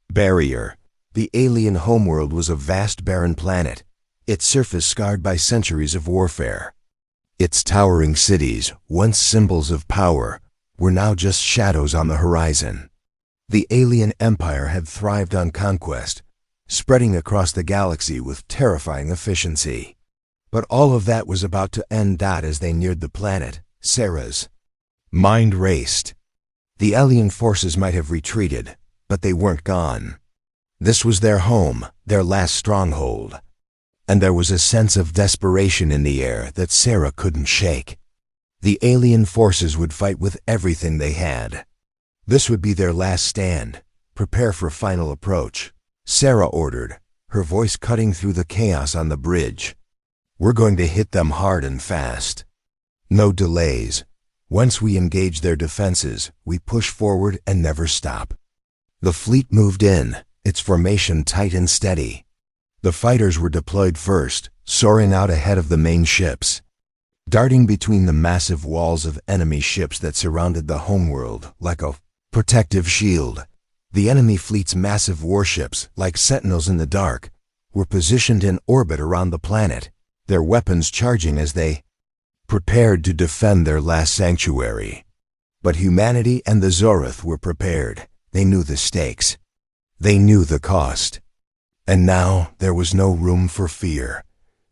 Speaker 1: barrier. The alien homeworld was a vast barren planet, its surface scarred by centuries of warfare. Its towering cities, once symbols of power, were now just shadows on the horizon. The alien empire had thrived on conquest, spreading across the galaxy with terrifying efficiency. But all of that was about to end as they neared the planet. Sarah's mind raced. The alien forces might have retreated, but they weren't gone. This was their home, their last stronghold. And there was a sense of desperation in the air that Sarah couldn't shake. The alien forces would fight with everything they had. This would be their last stand. "Prepare for final approach," Sarah ordered, her voice cutting through the chaos on the bridge. "We're going to hit them hard and fast. No delays. Once we engage their defenses, we push forward and never stop." The fleet moved in, its formation tight and steady. The fighters were deployed first, soaring out ahead of the main ships, darting between the massive walls of enemy ships that surrounded the homeworld like a protective shield. The enemy fleet's massive warships, like sentinels in the dark, were positioned in orbit around the planet, their weapons charging as they prepared to defend their last sanctuary. But humanity and the Zorith were prepared. They knew the stakes. They knew the cost. And now there was no room for fear.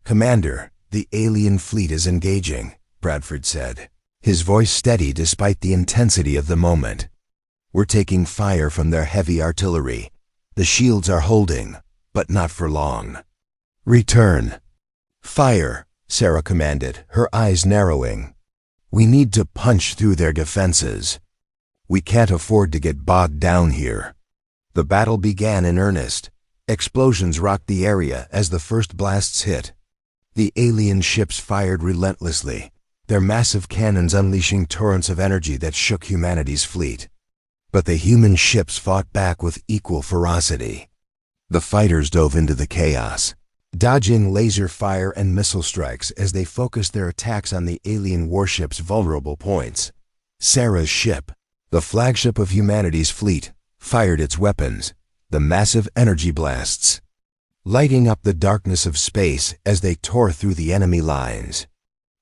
Speaker 1: "Commander, the alien fleet is engaging," Bradford said, his voice steady despite the intensity of the moment. "We're taking fire from their heavy artillery. The shields are holding, but not for long." "Return fire," Sarah commanded, her eyes narrowing. "We need to punch through their defenses. We can't afford to get bogged down here." The battle began in earnest. Explosions rocked the area as the first blasts hit. The alien ships fired relentlessly, their massive cannons unleashing torrents of energy that shook humanity's fleet. But the human ships fought back with equal ferocity. The fighters dove into the chaos, dodging laser fire and missile strikes as they focused their attacks on the alien warship's vulnerable points. Sarah's ship, the flagship of humanity's fleet, fired its weapons, the massive energy blasts, lighting up the darkness of space as they tore through the enemy lines.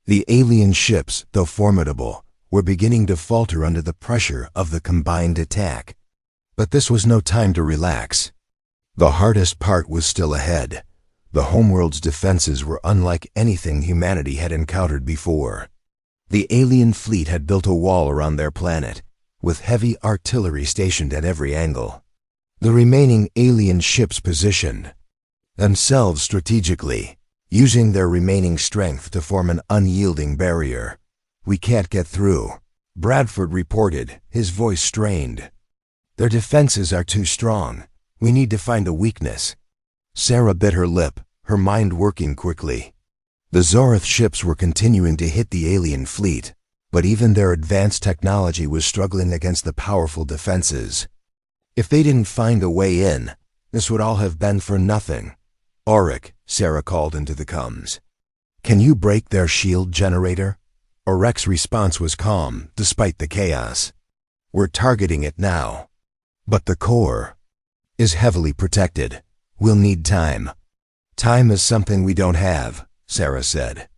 Speaker 1: The alien ships, though formidable, were beginning to falter under the pressure of the combined attack. But this was no time to relax. The hardest part was still ahead. The homeworld's defenses were unlike anything humanity had encountered before. The alien fleet had built a wall around their planet, with heavy artillery stationed at every angle. The remaining alien ships positioned themselves strategically, using their remaining strength to form an unyielding barrier. "We can't get through," Bradford reported, his voice strained. "Their defenses are too strong. We need to find a weakness." Sarah bit her lip, her mind working quickly. The Zenith ships were continuing to hit the alien fleet, but even their advanced technology was struggling against the powerful defenses. If they didn't find a way in, this would all have been for nothing. "Auric," Sarah called into the comms. "Can you break their shield generator?" Auric's response was calm, despite the chaos. "We're targeting it now. But the core is heavily protected. We'll need time." "Time is something we don't have," Sarah said.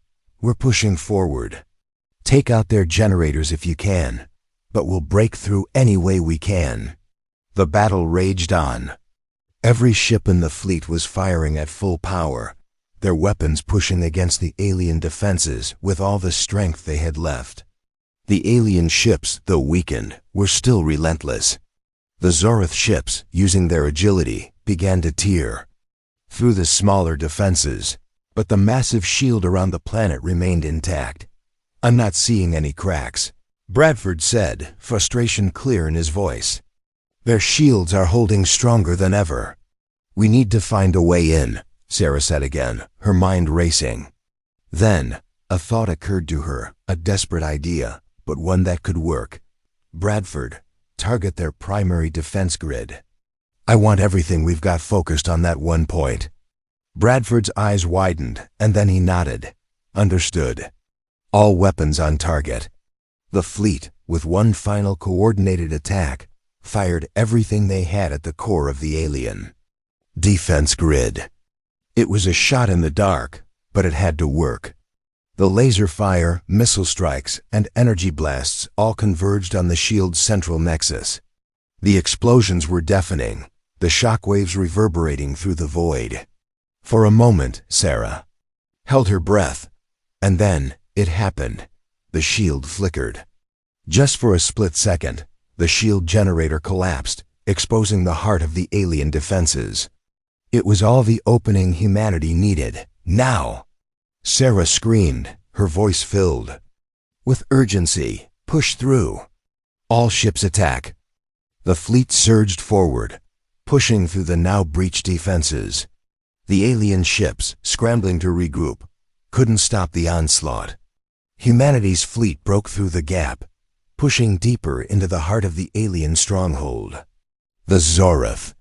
Speaker 1: "We're pushing forward. Take out their generators if you can, but we'll break through any way we can." The battle raged on. Every ship in the fleet was firing at full power, their weapons pushing against the alien defenses with all the strength they had left. The alien ships, though weakened, were still relentless. The Zenith ships, using their agility, began to tear through the smaller defenses, but the massive shield around the planet remained intact. "I'm not seeing any cracks," Bradford said, frustration clear in his voice. "Their shields are holding stronger than ever." "We need to find a way in," Sarah said again, her mind racing. Then, a thought occurred to her, a desperate idea, but one that could work. "Bradford, target their primary defense grid. I want everything we've got focused on that one point." Bradford's eyes widened, and then he nodded. "Understood. All weapons on target." The fleet, with one final coordinated attack, fired everything they had at the core of the alien defense grid. It was a shot in the dark, but it had to work. The laser fire, missile strikes, and energy blasts all converged on the shield's central nexus. The explosions were deafening, the shockwaves reverberating through the void. For a moment, Sarah held her breath, and then it happened. The shield flickered. Just for a split second, the shield generator collapsed, exposing the heart of the alien defenses. It was all the opening humanity needed. Now! Sarah screamed, her voice filled with urgency. "Push through! All ships attack!" The fleet surged forward, pushing through the now breached defenses. The alien ships, scrambling to regroup, couldn't stop the onslaught. Humanity's fleet broke through the gap, pushing deeper into the heart of the alien stronghold. The Zenith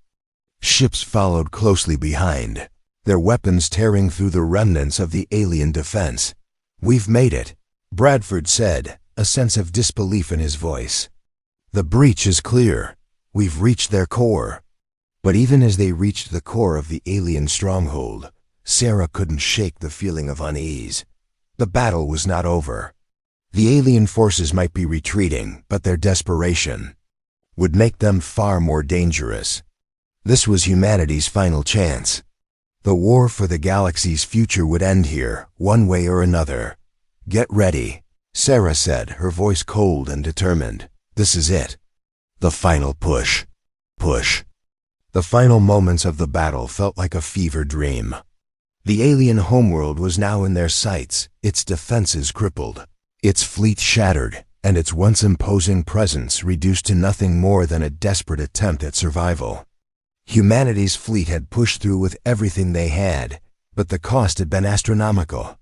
Speaker 1: ships followed closely behind, their weapons tearing through the remnants of the alien defense. "We've made it," Bradford said, a sense of disbelief in his voice. "The breach is clear. We've reached their core." But even as they reached the core of the alien stronghold, Sarah couldn't shake the feeling of unease. The battle was not over. The alien forces might be retreating, but their desperation would make them far more dangerous. This was humanity's final chance. The war for the galaxy's future would end here, one way or another. "Get ready," Sarah said, her voice cold and determined. "This is it. The final push. Push." The final moments of the battle felt like a fever dream. The alien homeworld was now in their sights, its defenses crippled, its fleet shattered, and its once imposing presence reduced to nothing more than a desperate attempt at survival. Humanity's fleet had pushed through with everything they had, but the cost had been astronomical.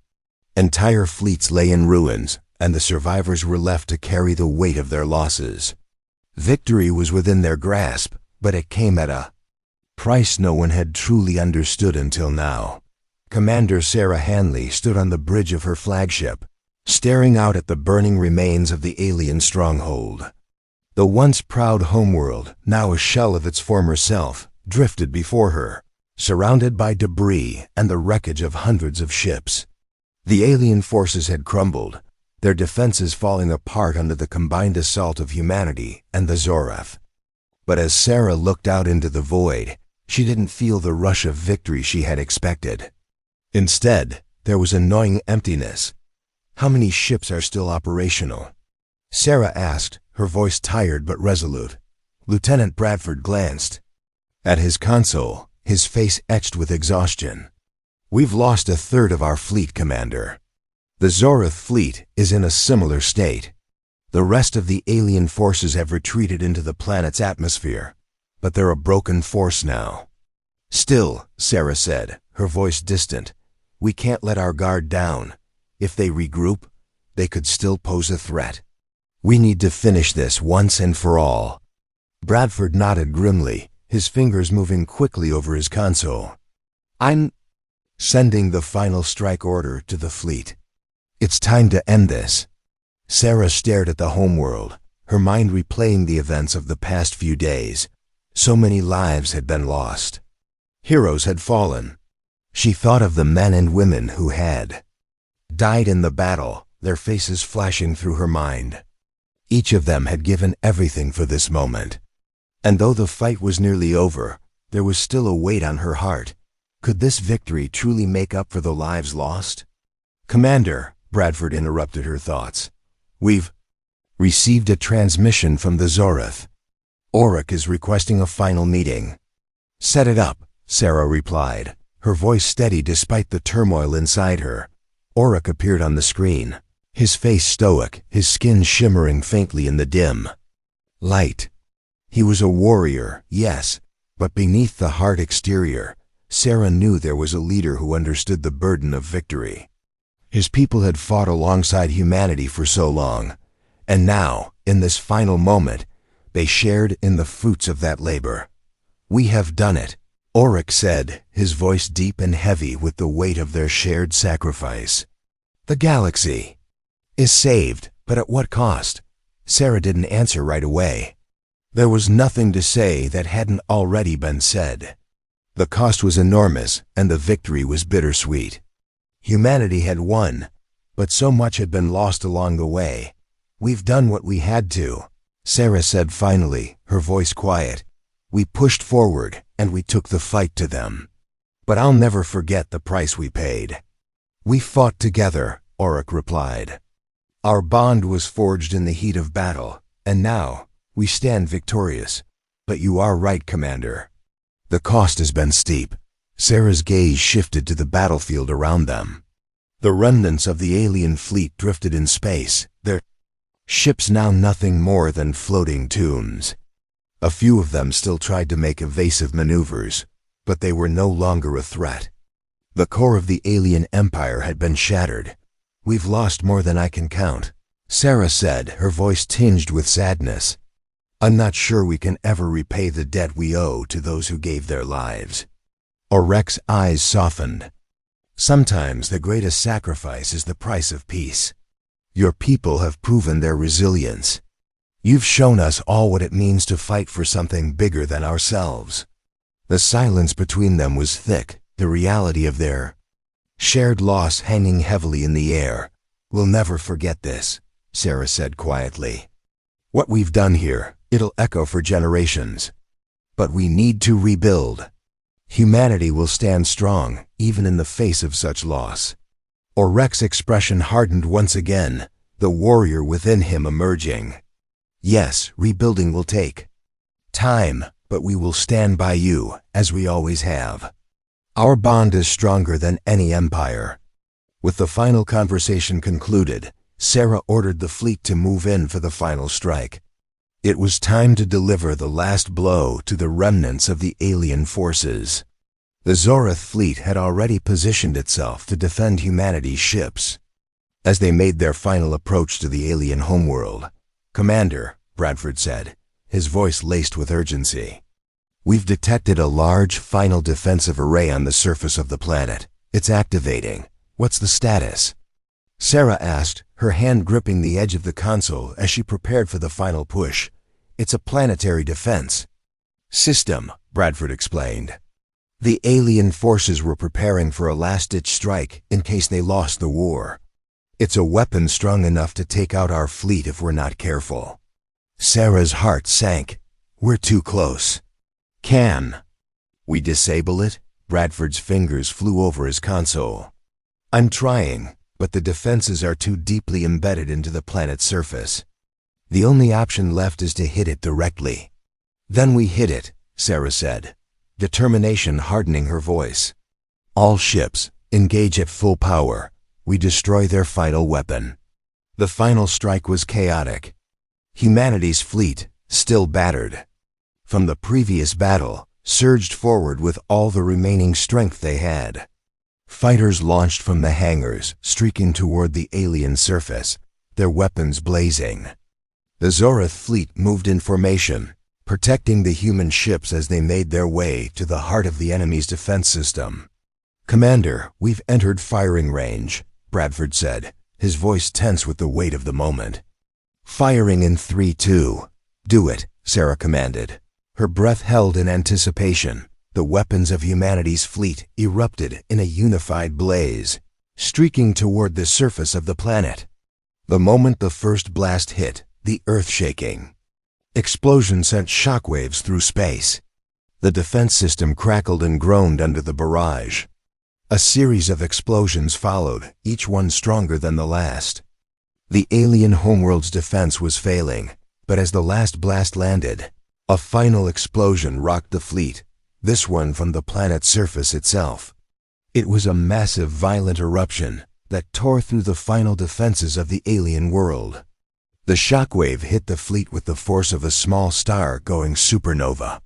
Speaker 1: Entire fleets lay in ruins, and the survivors were left to carry the weight of their losses. Victory was within their grasp, but it came at a price no one had truly understood until now. Commander Sarah Hanley stood on the bridge of her flagship, staring out at the burning remains of the alien stronghold. The once proud homeworld, now a shell of its former self, drifted before her, surrounded by debris and the wreckage of hundreds of ships. The alien forces had crumbled, their defenses falling apart under the combined assault of humanity and the Zoreth. But as Sarah looked out into the void, she didn't feel the rush of victory she had expected. Instead, there was a gnawing emptiness. How many ships are still operational? Sarah asked, her voice tired but resolute. Lieutenant Bradford glanced at his console, his face etched with exhaustion. We've lost a third of our fleet, Commander. The Zoreth fleet is in a similar state. The rest of the alien forces have retreated into the planet's atmosphere, but they're a broken force now. Still, Sarah said, her voice distant, we can't let our guard down. If they regroup, they could still pose a threat. We need to finish this once and for all. Bradford nodded grimly, his fingers moving quickly over his console. I'm sending the final strike order to the fleet. It's time to end this. Sarah stared at the homeworld, her mind replaying the events of the past few days. So many lives had been lost. Heroes had fallen. She thought of the men and women who had died in the battle, their faces flashing through her mind. Each of them had given everything for this moment. And though the fight was nearly over, there was still a weight on her heart. Could this victory truly make up for the lives lost? Commander, Bradford interrupted her thoughts. We've received a transmission from the Zoreth. Orc is requesting a final meeting. Set it up, Sarah replied, her voice steady despite the turmoil inside her. Orc appeared on the screen, his face stoic, his skin shimmering faintly in the dim light. He was a warrior, yes, but beneath the hard exterior, Sarah knew there was a leader who understood the burden of victory. His people had fought alongside humanity for so long, and now, in this final moment, they shared in the fruits of that labor. We have done it, Orc said, his voice deep and heavy with the weight of their shared sacrifice. The galaxy is saved, but at what cost? Sarah didn't answer right away. There was nothing to say that hadn't already been said. The cost was enormous, and the victory was bittersweet. Humanity had won, but so much had been lost along the way. We've done what we had to, Sarah said finally, her voice quiet. We pushed forward, and we took the fight to them. But I'll never forget the price we paid. We fought together, Orc replied. Our bond was forged in the heat of battle, and now we stand victorious. But you are right, Commander. The cost has been steep. Sarah's gaze shifted to the battlefield around them. The remnants of the alien fleet drifted in space, their ships now nothing more than floating tombs. A few of them still tried to make evasive maneuvers, but they were no longer a threat. The core of the alien empire had been shattered. We've lost more than I can count, Sarah said, her voice tinged with sadness. I'm not sure we can ever repay the debt we owe to those who gave their lives. Orc's eyes softened. Sometimes the greatest sacrifice is the price of peace. Your people have proven their resilience. You've shown us all what it means to fight for something bigger than ourselves. The silence between them was thick, the reality of their shared loss hanging heavily in the air. We'll never forget this, Sarah said quietly. What we've done here, it'll echo for generations. But we need to rebuild. Humanity will stand strong, even in the face of such loss. Orc's expression hardened once again, the warrior within him emerging. Yes, rebuilding will take time, but we will stand by you, as we always have. Our bond is stronger than any empire. With the final conversation concluded, Sarah ordered the fleet to move in for the final strike. It was time to deliver the last blow to the remnants of the alien forces. The Zenith fleet had already positioned itself to defend humanity's ships. As they made their final approach to the alien homeworld, "Commander," Bradford said, his voice laced with urgency, "we've detected a large final defensive array on the surface of the planet. It's activating. What's the status?" Sarah asked, her hand gripping the edge of the console as she prepared for the final push. "It's a planetary defense system," Bradford explained. "The alien forces were preparing for a last-ditch strike in case they lost the war. It's a weapon strong enough to take out our fleet if we're not careful." Sarah's heart sank. "We're too close. Can we disable it?" Bradford's fingers flew over his console. "I'm trying, but the defenses are too deeply embedded into the planet's surface. The only option left is to hit it directly." "Then we hit it," Sarah said, determination hardening her voice. "All ships, engage at full power. We destroy their final weapon." The final strike was chaotic. Humanity's fleet, still battered from the previous battle, surged forward with all the remaining strength they had. Fighters launched from the hangars, streaking toward the alien surface, their weapons blazing. The Zenith fleet moved in formation, protecting the human ships as they made their way to the heart of the enemy's defense system. "Commander, we've entered firing range," Bradford said, his voice tense with the weight of the moment. "Firing in 3, 2. "Do it," Sarah commanded. Her breath held in anticipation. The weapons of humanity's fleet erupted in a unified blaze, streaking toward the surface of the planet. The moment the first blast hit, the earth shaking explosion sent shockwaves through space. The defense system crackled and groaned under the barrage. A series of explosions followed, each one stronger than the last. The alien homeworld's defense was failing, but as the last blast landed, a final explosion rocked the fleet, this one from the planet's surface itself. It was a massive, violent eruption that tore through the final defenses of the alien world. The shockwave hit the fleet with the force of a small star going supernova.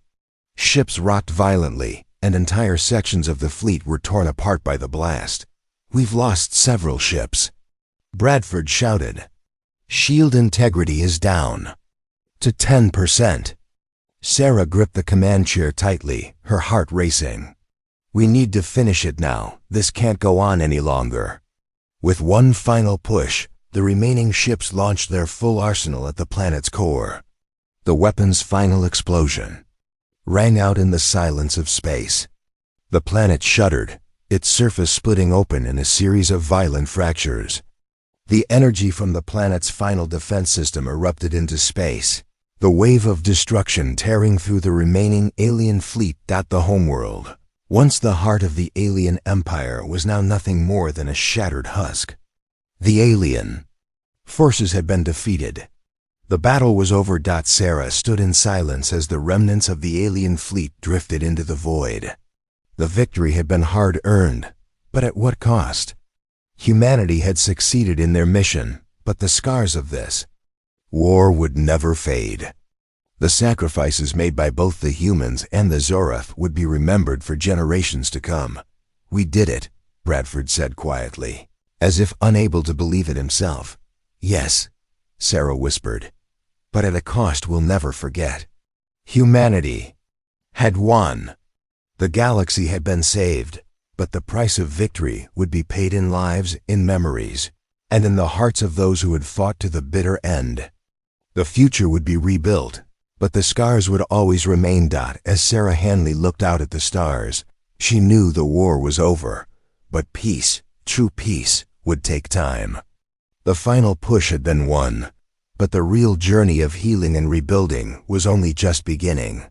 Speaker 1: Ships rocked violently, and entire sections of the fleet were torn apart by the blast. "We've lost several ships," Bradford shouted. "Shield integrity is down to 10%. Sarah gripped the command chair tightly, her heart racing. "We need to finish it now. This can't go on any longer." With one final push, the remaining ships launched their full arsenal at the planet's core. The weapon's final explosion rang out in the silence of space. The planet shuddered, its surface splitting open in a series of violent fractures. The energy from the planet's final defense system erupted into space, the wave of destruction tearing through the remaining alien fleet. The homeworld, once the heart of the alien empire, was now nothing more than a shattered husk. The alien forces had been defeated. The battle was over. Sarah stood in silence as the remnants of the alien fleet drifted into the void. The victory had been hard-earned, but at what cost? Humanity had succeeded in their mission, but the scars of this war would never fade. The sacrifices made by both the humans and the Zenith would be remembered for generations to come. "We did it," Bradford said quietly, as if unable to believe it himself. "Yes," Sarah whispered, "but at a cost we'll never forget." Humanity had won. The galaxy had been saved, but the price of victory would be paid in lives, in memories, and in the hearts of those who had fought to the bitter end. The future would be rebuilt, but the scars would always remain. As Sarah Hanley looked out at the stars, she knew the war was over, but peace, true peace, would take time. The final push had been won, but the real journey of healing and rebuilding was only just beginning.